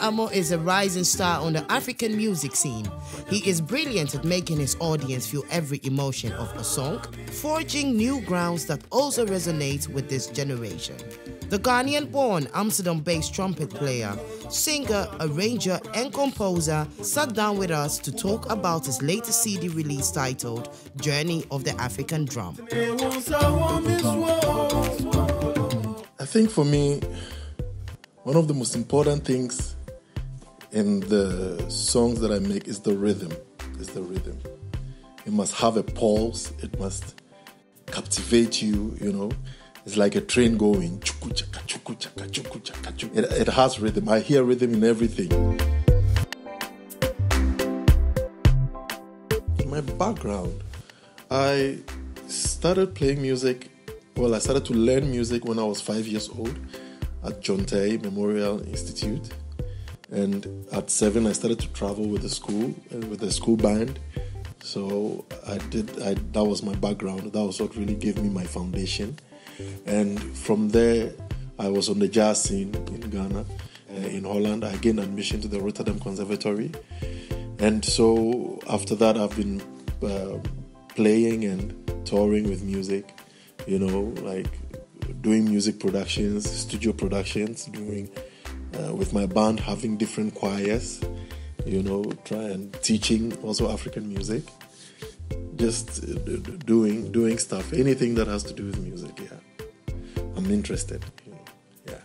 Amo is a rising star on the African music scene. He is brilliant at making his audience feel every emotion of a song, forging new grounds that also resonate with this generation. The Ghanaian-born Amsterdam-based trumpet player, singer, arranger, and composer sat down with us to talk about his latest CD release titled Journey of the African Drum. I think for me, one of the most important things in the songs that I make is the rhythm. It must have a pulse. It must captivate you, you know. It's like a train going. It has rhythm. I hear rhythm in everything. My background, I started playing music. Well, I started to learn music when I was 5 years old at John Tay Memorial Institute. And at 7, I started to travel with the school band. So that was my background. That was what really gave me my foundation. And from there, I was on the jazz scene in Ghana. In Holland, I gained admission to the Rotterdam Conservatory. And so after that, I've been playing and touring with music, you know, like doing music productions, studio productions, doing with my band, having different choirs, you know, teaching also African music, just doing stuff, anything that has to do with music, yeah. I'm interested, you know, yeah.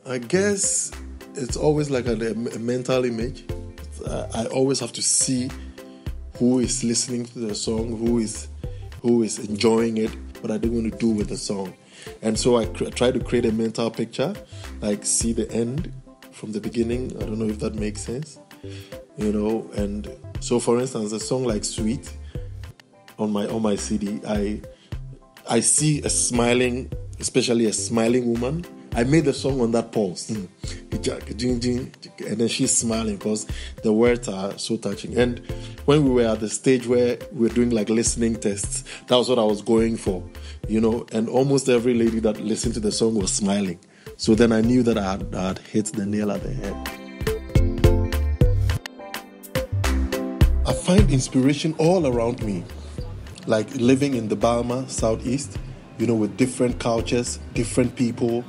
I guess it's always like a mental image. I always have to see who is listening to the song, who is enjoying it, what are they going to do with the song. And so I try to create a mental picture, like see the end from the beginning. I don't know if that makes sense, you know. And so, for instance, a song like Sweet on my CD, I see a smiling, especially a smiling woman. I made the song on that pulse. And then she's smiling because the words are so touching. And when we were at the stage where we were doing like listening tests, that was what I was going for, you know. And almost every lady that listened to the song was smiling. So then I knew that I had hit the nail at the head. I find inspiration all around me, like living in the Berima, Southeast, you know, with different cultures, different people.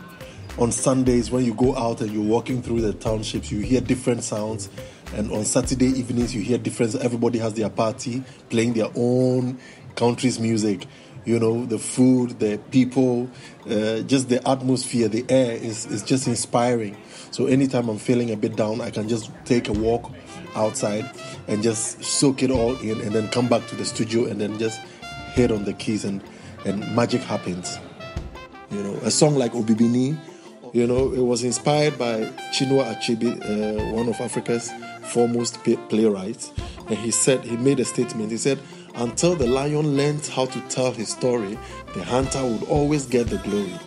On Sundays, when you go out and you're walking through the townships, you hear different sounds. And on Saturday evenings, you hear different. Everybody has their party, playing their own country's music. You know, the food, the people, just the atmosphere, the air is just inspiring. So anytime I'm feeling a bit down, I can just take a walk outside and just soak it all in and then come back to the studio and then just hit on the keys and magic happens. You know, a song like Obibini, you know, it was inspired by Chinua Achebe, one of Africa's foremost playwrights. And he made a statement. He said, until the lion learns how to tell his story, the hunter would always get the glory.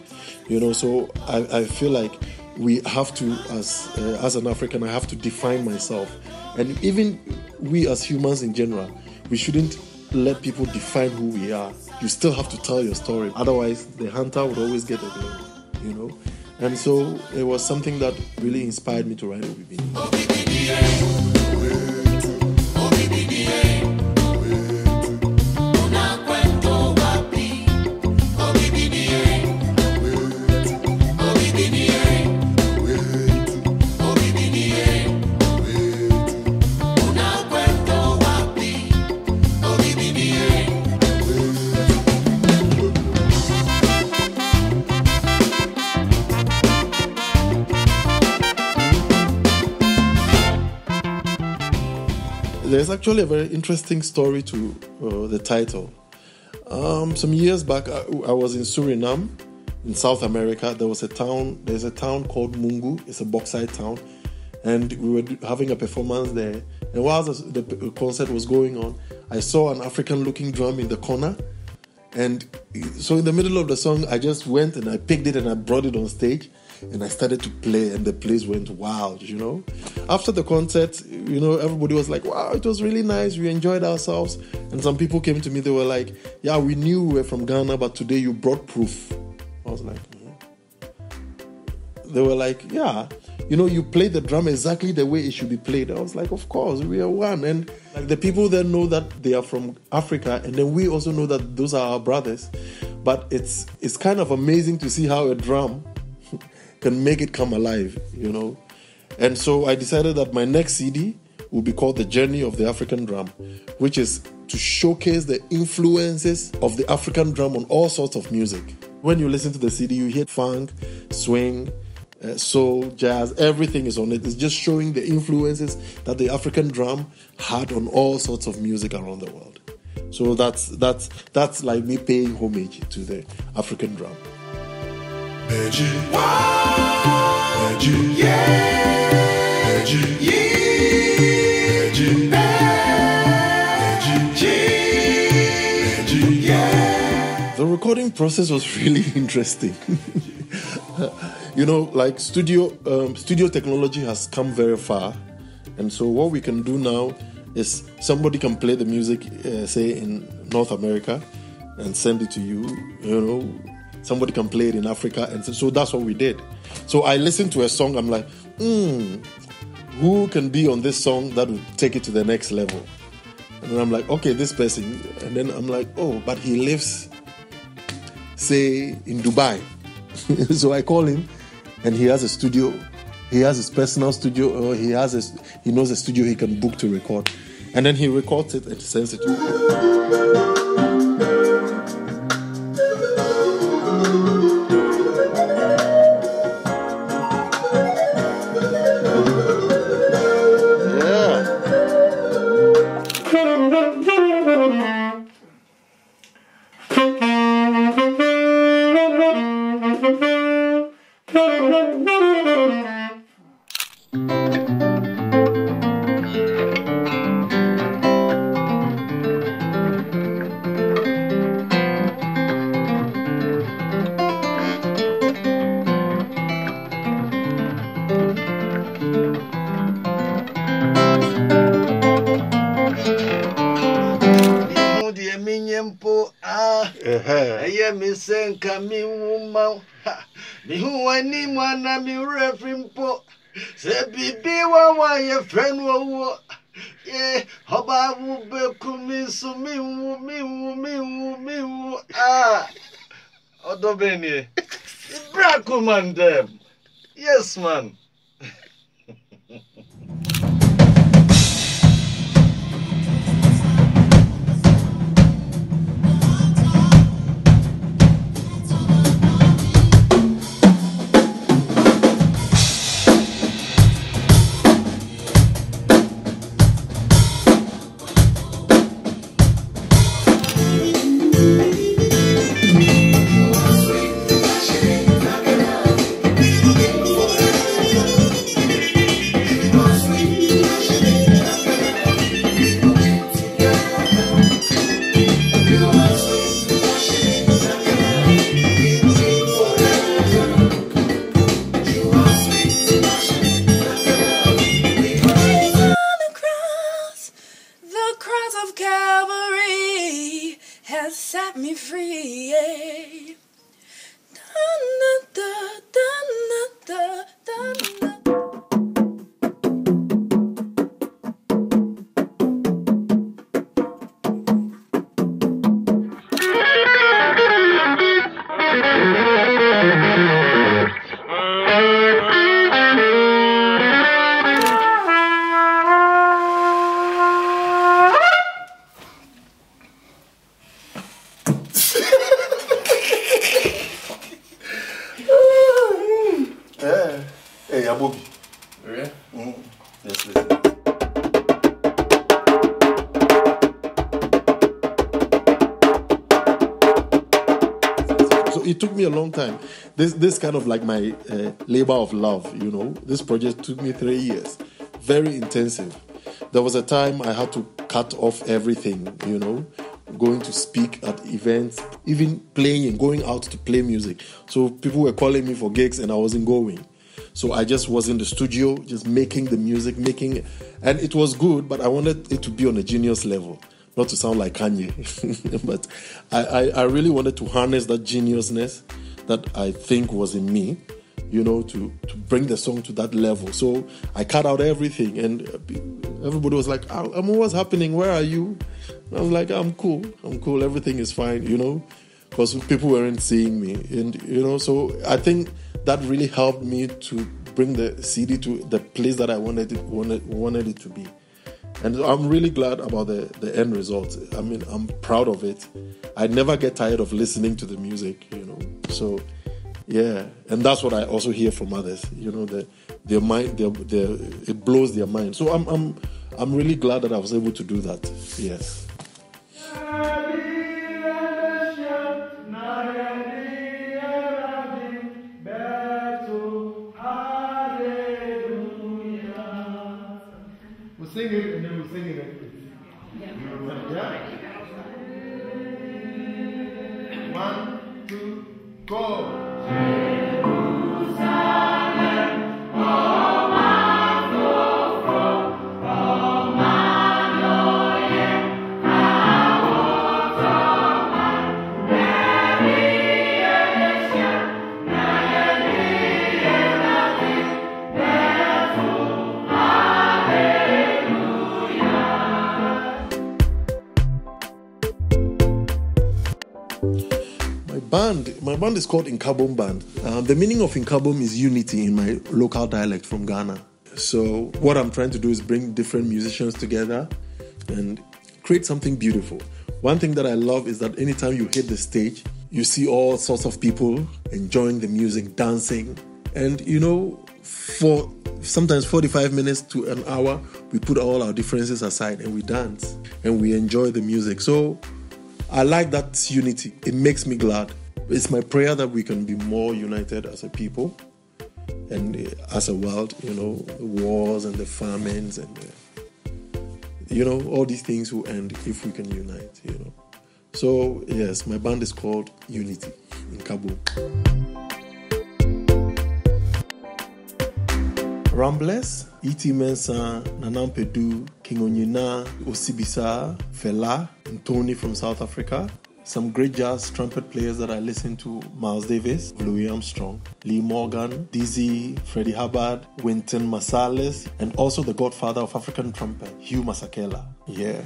You know, so I feel like we have to, as an African, I have to define myself. And even we as humans in general, we shouldn't let people define who we are. You still have to tell your story. Otherwise, the hunter would always get the glory, you know. And so it was something that really inspired me to write Obibini. There's actually a very interesting story to the title. Some years back, I was in Suriname, in South America. There's a town called Mungu. It's a bauxite town. And we were having a performance there. And while the concert was going on, I saw an African-looking drum in the corner. And so in the middle of the song, I just went and I picked it and I brought it on stage and I started to play, and the place went wild, After the concert, everybody was like, wow, it was really nice. We enjoyed ourselves. And some people came to me, they were like, yeah, we knew we were from Ghana, but today you brought proof. I was like, They were like, yeah, you play the drum exactly the way it should be played. I was like, of course, we are one. And like the people then know that they are from Africa, and then we also know that those are our brothers. But it's kind of amazing to see how a drum can make it come alive, And so I decided that my next CD will be called The Journey of the African Drum, which is to showcase the influences of the African drum on all sorts of music. When you listen to the CD, you hear funk, swing, soul, jazz, everything is on it. It's just showing the influences that the African drum had on all sorts of music around the world. So that's like me paying homage to the African drum. The recording process was really interesting. Like studio technology has come very far, and so what we can do now is somebody can play the music, say in North America, and send it to you. Somebody can play it in Africa, and so that's what we did. So I listened to a song, I'm like, who can be on this song that will take it to the next level? And then I'm like, okay, this person. And then I'm like, oh, but he lives, say, in Dubai. So I call him, and he has a studio. He has his personal studio, or he knows a studio he can book to record. And then he records it and sends it to me. Yes, man. It took me a long time. This kind of like my labor of love, This project took me 3 years. Very intensive. There was a time I had to cut off everything, going to speak at events, even playing and going out to play music. So people were calling me for gigs and I wasn't going. So I just was in the studio, just making the music, and it was good, but I wanted it to be on a genius level, not to sound like Kanye. But I really wanted to harness that geniusness that I think was in me, to bring the song to that level. So I cut out everything, and everybody was like, what's happening? Where are you? And I was like, I'm cool. Everything is fine, because people weren't seeing me. And, so I think that really helped me to bring the CD to the place that I wanted it to be. And I'm really glad about the end result. I mean, I'm proud of it. I never get tired of listening to the music, So, yeah. And that's what I also hear from others, their mind, it blows their mind. So I'm really glad that I was able to do that. Yes. We'll sing it and then we'll sing it. Yeah. 1, 2, go. My band is called Inkabom Band. The meaning of Inkabom is unity in my local dialect from Ghana. So what I'm trying to do is bring different musicians together and create something beautiful. One thing that I love is that anytime you hit the stage, you see all sorts of people enjoying the music, dancing. And, for sometimes 45 minutes to an hour, we put all our differences aside and we dance and we enjoy the music. So I like that unity. It makes me glad. It's my prayer that we can be more united as a people and as a world, the wars and the famines and, all these things will end if we can unite, So, yes, my band is called Unity in Kabul. Ramblers, E.T. Mensah, Nanam Pedu, King Onyina, Osibisa, Fela, and Tony from South Africa. Some great jazz trumpet players that I listen to: Miles Davis, Louis Armstrong, Lee Morgan, Dizzy, Freddie Hubbard, Wynton Marsalis, and also the godfather of African trumpet, Hugh Masekela. Yeah.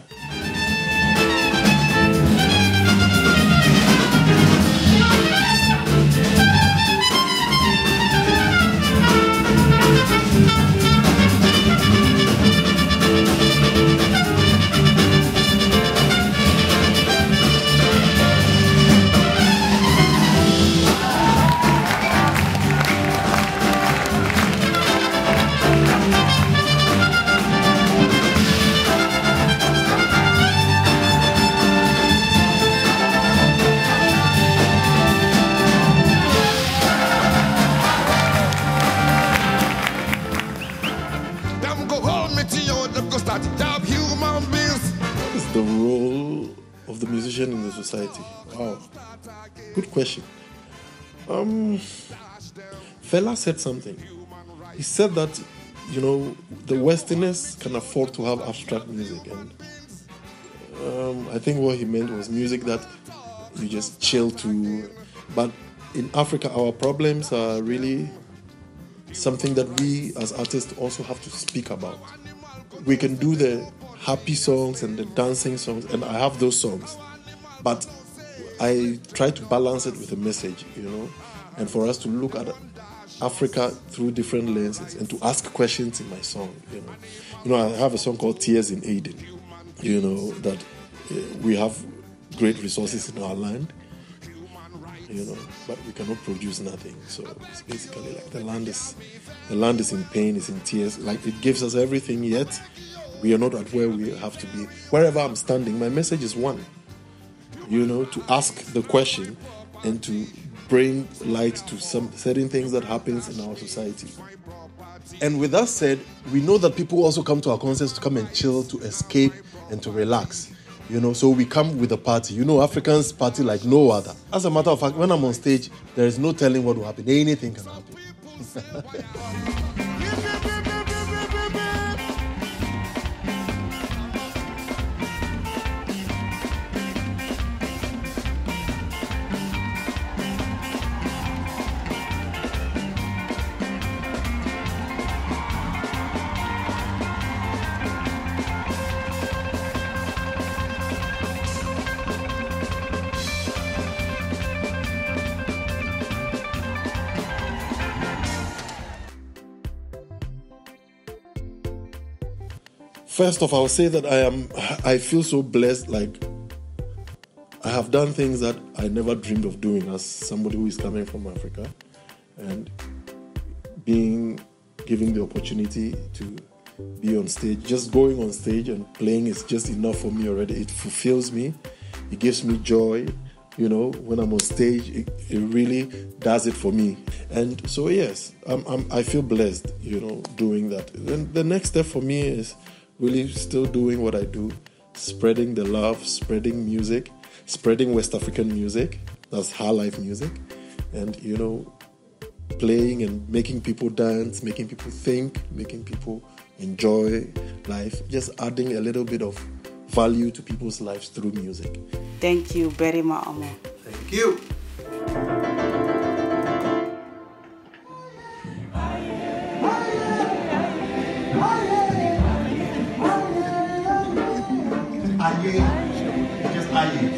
The role of the musician in the society. Wow, good question. Fela said something. He said that the Westerners can afford to have abstract music, and I think what he meant was music that you just chill to. But in Africa, our problems are really something that we as artists also have to speak about. We can do the happy songs and the dancing songs, and I have those songs, but I try to balance it with a message, and for us to look at Africa through different lenses and to ask questions in my song. I have a song called Tears in Aden, that we have great resources in our land, but we cannot produce nothing. So it's basically like the land is in pain, is in tears. Like, it gives us everything, yet we are not at where we have to be. Wherever I'm standing, my message is one, to ask the question and to bring light to some certain things that happens in our society. And with that said, we know that people also come to our concerts to come and chill, to escape and to relax. So we come with a party. Africans party like no other. As a matter of fact, when I'm on stage, there is no telling what will happen. Anything can happen. First off, I will say that I feel so blessed. Like, I have done things that I never dreamed of doing as somebody who is coming from Africa, and given the opportunity to be on stage. Just going on stage and playing is just enough for me already. It fulfills me. It gives me joy. When I'm on stage, it really does it for me. And so, yes, I feel blessed, doing that. Then the next step for me is really still doing what I do, spreading the love, spreading music, spreading West African music, that's high life music, and, playing and making people dance, making people think, making people enjoy life, just adding a little bit of value to people's lives through music. Thank you, Berima Amo. Thank you. Aye. Just aye.